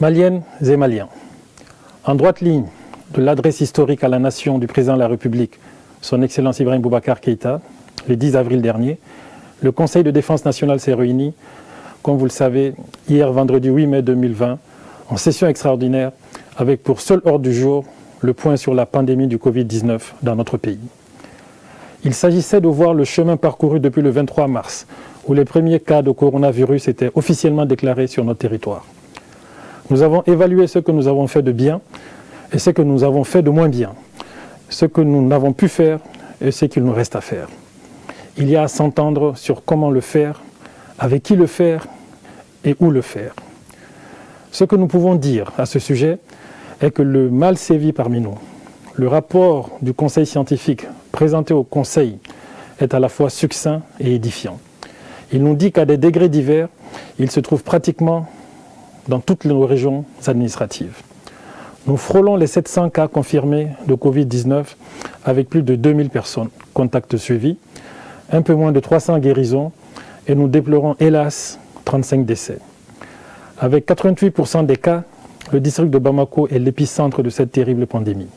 Maliennes et Maliens, en droite ligne de l'adresse historique à la nation du président de la République, son Excellence Ibrahim Boubacar Keïta, le 10 avril dernier, le Conseil de défense nationale s'est réuni, comme vous le savez, hier vendredi 8 mai 2020, en session extraordinaire, avec pour seul ordre du jour le point sur la pandémie du Covid-19 dans notre pays. Il s'agissait de voir le chemin parcouru depuis le 23 mars, où les premiers cas de coronavirus étaient officiellement déclarés sur notre territoire. Nous avons évalué ce que nous avons fait de bien et ce que nous avons fait de moins bien, ce que nous n'avons pu faire et ce qu'il nous reste à faire. Il y a à s'entendre sur comment le faire, avec qui le faire et où le faire. Ce que nous pouvons dire à ce sujet est que le mal sévit parmi nous. Le rapport du Conseil scientifique présenté au Conseil est à la fois succinct et édifiant. Il nous dit qu'à des degrés divers, il se trouve pratiquement dans toutes nos régions administratives. Nous frôlons les 700 cas confirmés de Covid-19 avec plus de 2000 personnes, contacts suivis, un peu moins de 300 guérisons et nous déplorons hélas 35 décès. Avec 88% des cas, le district de Bamako est l'épicentre de cette terrible pandémie.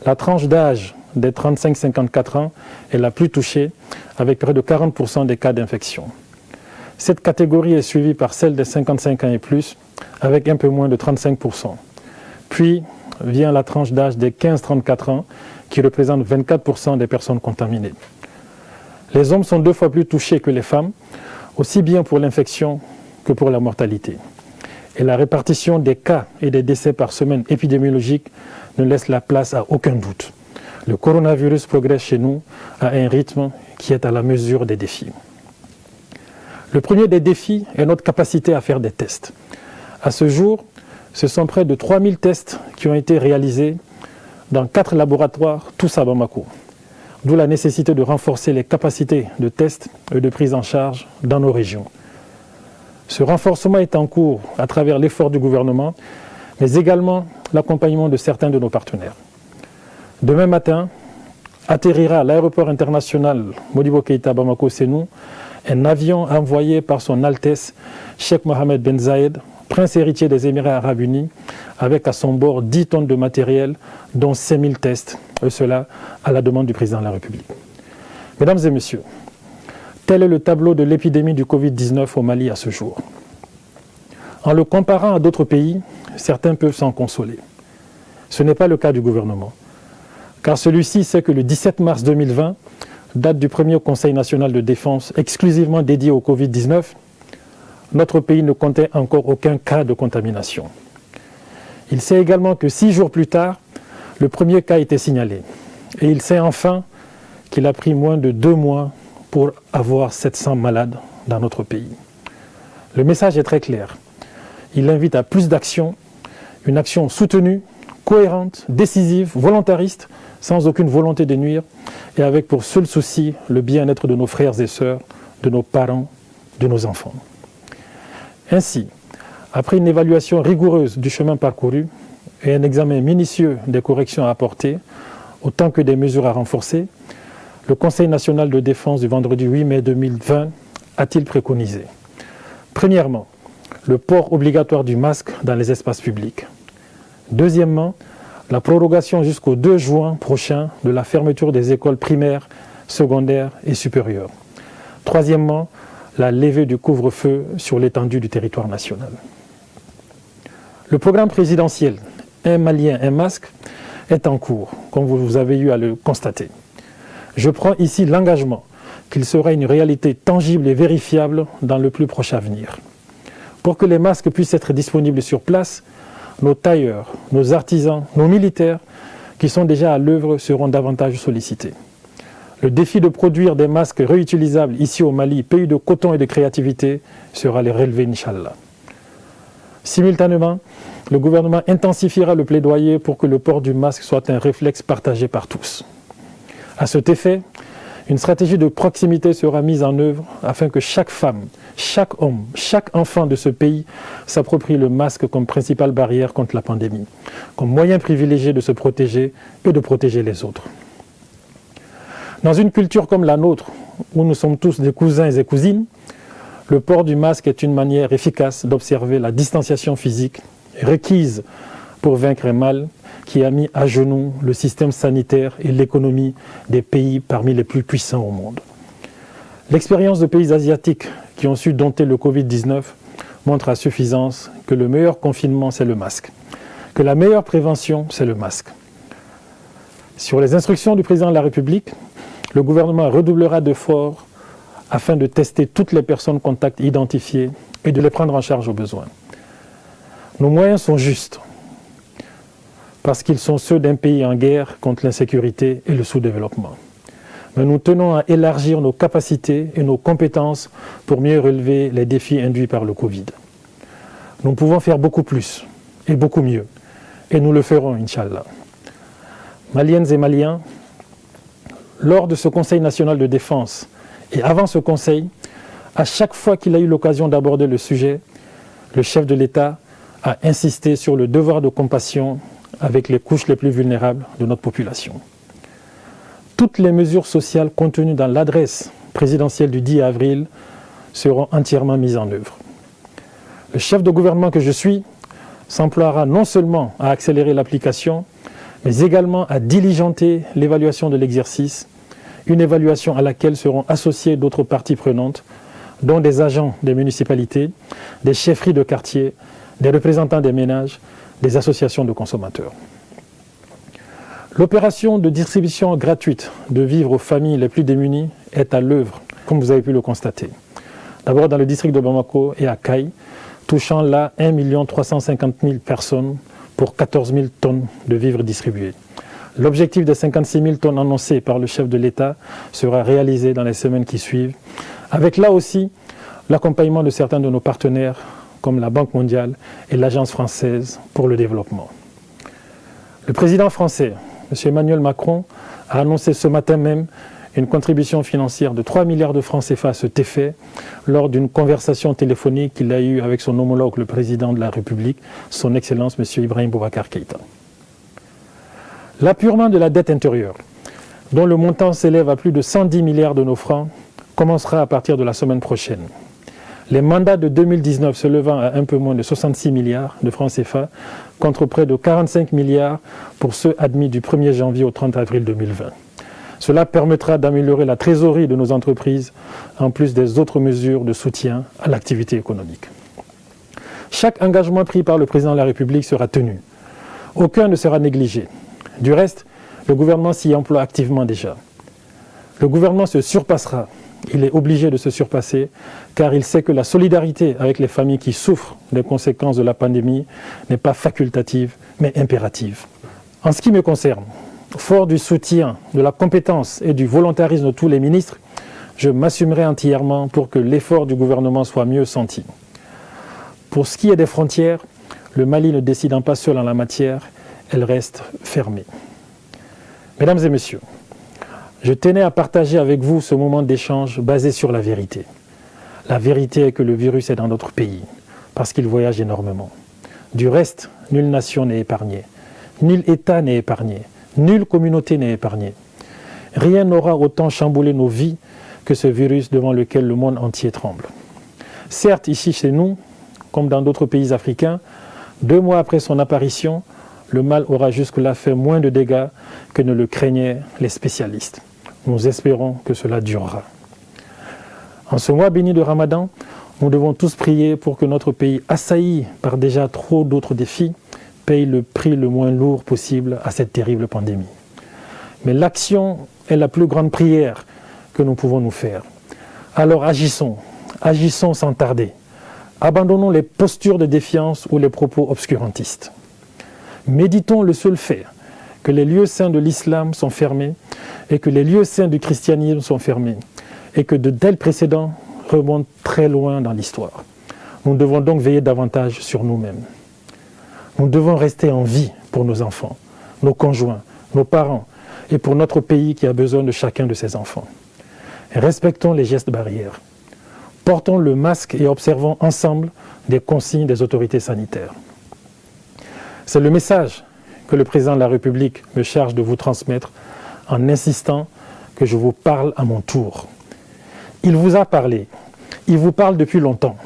La tranche d'âge des 35-54 ans est la plus touchée, avec près de 40% des cas d'infection. Cette catégorie est suivie par celle des 55 ans et plus, avec un peu moins de 35%. Puis vient la tranche d'âge des 15-34 ans, qui représente 24% des personnes contaminées. Les hommes sont 2 fois plus touchés que les femmes, aussi bien pour l'infection que pour la mortalité. Et la répartition des cas et des décès par semaine épidémiologique ne laisse la place à aucun doute. Le coronavirus progresse chez nous à un rythme qui est à la mesure des défis. Le premier des défis est notre capacité à faire des tests. À ce jour, ce sont près de 3000 tests qui ont été réalisés dans 4 laboratoires, tous à Bamako. D'où la nécessité de renforcer les capacités de tests et de prise en charge dans nos régions. Ce renforcement est en cours à travers l'effort du gouvernement, mais également l'accompagnement de certains de nos partenaires. Demain matin, atterrira à l'aéroport international Modibo Keïta Bamako-Sénou un avion envoyé par son Altesse Cheikh Mohammed Ben Zayed, prince héritier des Émirats arabes unis, avec à son bord 10 tonnes de matériel, dont 5000 tests, et cela à la demande du président de la République. Mesdames et messieurs, tel est le tableau de l'épidémie du Covid-19 au Mali à ce jour. En le comparant à d'autres pays, certains peuvent s'en consoler. Ce n'est pas le cas du gouvernement, car celui-ci sait que le 17 mars 2020, date du premier Conseil national de défense exclusivement dédié au Covid-19, notre pays ne comptait encore aucun cas de contamination. Il sait également que 6 jours plus tard, le premier cas était signalé. Et il sait enfin qu'il a pris moins de 2 mois pour avoir 700 malades dans notre pays. Le message est très clair. Il invite à plus d'action, une action soutenue, cohérente, décisive, volontariste, sans aucune volonté de nuire, et avec pour seul souci le bien-être de nos frères et sœurs, de nos parents, de nos enfants. Ainsi, après une évaluation rigoureuse du chemin parcouru et un examen minutieux des corrections à apporter, autant que des mesures à renforcer, le Conseil national de défense du vendredi 8 mai 2020 a-t-il préconisé? Premièrement, le port obligatoire du masque dans les espaces publics. Deuxièmement, la prorogation jusqu'au 2 juin prochain de la fermeture des écoles primaires, secondaires et supérieures. Troisièmement, la levée du couvre-feu sur l'étendue du territoire national. Le programme présidentiel « Un Malien, un masque » est en cours, comme vous avez eu à le constater. Je prends ici l'engagement qu'il sera une réalité tangible et vérifiable dans le plus proche avenir. Pour que les masques puissent être disponibles sur place, nos tailleurs, nos artisans, nos militaires qui sont déjà à l'œuvre seront davantage sollicités. Le défi de produire des masques réutilisables ici au Mali, pays de coton et de créativité, sera les relever, Inch'Allah. Simultanément, le gouvernement intensifiera le plaidoyer pour que le port du masque soit un réflexe partagé par tous. À cet effet, une stratégie de proximité sera mise en œuvre afin que chaque femme, chaque homme, chaque enfant de ce pays s'approprie le masque comme principale barrière contre la pandémie, comme moyen privilégié de se protéger et de protéger les autres. Dans une culture comme la nôtre, où nous sommes tous des cousins et cousines, le port du masque est une manière efficace d'observer la distanciation physique requise pour vaincre un mal qui a mis à genoux le système sanitaire et l'économie des pays parmi les plus puissants au monde. L'expérience de pays asiatiques qui ont su dompter le Covid-19 montre à suffisance que le meilleur confinement, c'est le masque, que la meilleure prévention, c'est le masque. Sur les instructions du président de la République, le gouvernement redoublera d'efforts afin de tester toutes les personnes contacts identifiées et de les prendre en charge au besoin. Nos moyens sont justes, parce qu'ils sont ceux d'un pays en guerre contre l'insécurité et le sous-développement. Mais nous tenons à élargir nos capacités et nos compétences pour mieux relever les défis induits par le Covid. Nous pouvons faire beaucoup plus et beaucoup mieux, et nous le ferons, Inch'Allah. Maliennes et Maliens, lors de ce Conseil national de défense et avant ce Conseil, à chaque fois qu'il a eu l'occasion d'aborder le sujet, le chef de l'État a insisté sur le devoir de compassion avec les couches les plus vulnérables de notre population. Toutes les mesures sociales contenues dans l'adresse présidentielle du 10 avril seront entièrement mises en œuvre. Le chef de gouvernement que je suis s'emploiera non seulement à accélérer l'application, mais également à diligenter l'évaluation de l'exercice, une évaluation à laquelle seront associées d'autres parties prenantes, dont des agents des municipalités, des chefferies de quartier, des représentants des ménages, des associations de consommateurs. L'opération de distribution gratuite de vivres aux familles les plus démunies est à l'œuvre, comme vous avez pu le constater. D'abord dans le district de Bamako et à Kaï, touchant là 1 350 000 personnes pour 14 000 tonnes de vivres distribués. L'objectif des 56 000 tonnes annoncées par le chef de l'État sera réalisé dans les semaines qui suivent, avec là aussi l'accompagnement de certains de nos partenaires comme la Banque mondiale et l'Agence française pour le développement. Le président français, M. Emmanuel Macron, a annoncé ce matin même une contribution financière de 3 milliards de francs CFA à cet effet lors d'une conversation téléphonique qu'il a eue avec son homologue, le président de la République, son Excellence M. Ibrahim Boubacar Keïta. L'appurement de la dette intérieure, dont le montant s'élève à plus de 110 milliards de nos francs, commencera à partir de la semaine prochaine. Les mandats de 2019 se levant à un peu moins de 66 milliards de francs CFA, contre près de 45 milliards pour ceux admis du 1er janvier au 30 avril 2020. Cela permettra d'améliorer la trésorerie de nos entreprises, en plus des autres mesures de soutien à l'activité économique. Chaque engagement pris par le président de la République sera tenu. Aucun ne sera négligé. Du reste, le gouvernement s'y emploie activement déjà. Le gouvernement se surpassera. Il est obligé de se surpasser car il sait que la solidarité avec les familles qui souffrent des conséquences de la pandémie n'est pas facultative, mais impérative. En ce qui me concerne, fort du soutien, de la compétence et du volontarisme de tous les ministres, je m'assumerai entièrement pour que l'effort du gouvernement soit mieux senti. Pour ce qui est des frontières, le Mali ne décidant pas seul en la matière, elle reste fermée. Mesdames et messieurs, je tenais à partager avec vous ce moment d'échange basé sur la vérité. La vérité est que le virus est dans notre pays, parce qu'il voyage énormément. Du reste, nulle nation n'est épargnée, nul État n'est épargné, nulle communauté n'est épargnée. Rien n'aura autant chamboulé nos vies que ce virus devant lequel le monde entier tremble. Certes, ici chez nous, comme dans d'autres pays africains, 2 mois après son apparition, le mal aura jusque-là fait moins de dégâts que ne le craignaient les spécialistes. Nous espérons que cela durera. En ce mois béni de Ramadan, nous devons tous prier pour que notre pays, assailli par déjà trop d'autres défis, paye le prix le moins lourd possible à cette terrible pandémie. Mais l'action est la plus grande prière que nous pouvons nous faire. Alors agissons sans tarder. Abandonnons les postures de défiance ou les propos obscurantistes. Méditons le seul fait que les lieux saints de l'islam sont fermés et que les lieux saints du christianisme sont fermés et que de tels précédents remontent très loin dans l'histoire. Nous devons donc veiller davantage sur nous-mêmes. Nous devons rester en vie pour nos enfants, nos conjoints, nos parents et pour notre pays qui a besoin de chacun de ses enfants. Respectons les gestes barrières. Portons le masque et observons ensemble des consignes des autorités sanitaires. C'est le message que le président de la République me charge de vous transmettre en insistant que je vous parle à mon tour. Il vous a parlé, il vous parle depuis longtemps,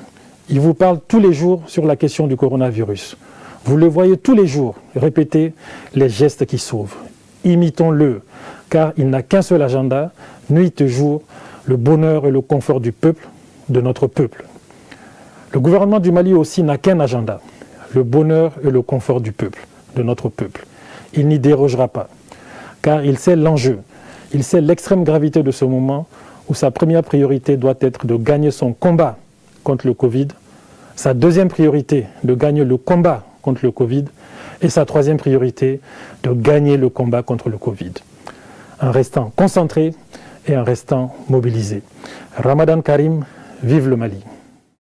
il vous parle tous les jours sur la question du coronavirus. Vous le voyez tous les jours répéter les gestes qui sauvent. Imitons-le, car il n'a qu'un seul agenda, nuit et jour, le bonheur et le confort du peuple, de notre peuple. Le gouvernement du Mali aussi n'a qu'un agenda, le bonheur et le confort du peuple, de notre peuple. Il n'y dérogera pas, car il sait l'enjeu, il sait l'extrême gravité de ce moment où sa première priorité doit être de gagner son combat contre le Covid, sa deuxième priorité de gagner le combat contre le Covid et sa troisième priorité de gagner le combat contre le Covid. En restant concentré et en restant mobilisé. Ramadan Karim, vive le Mali.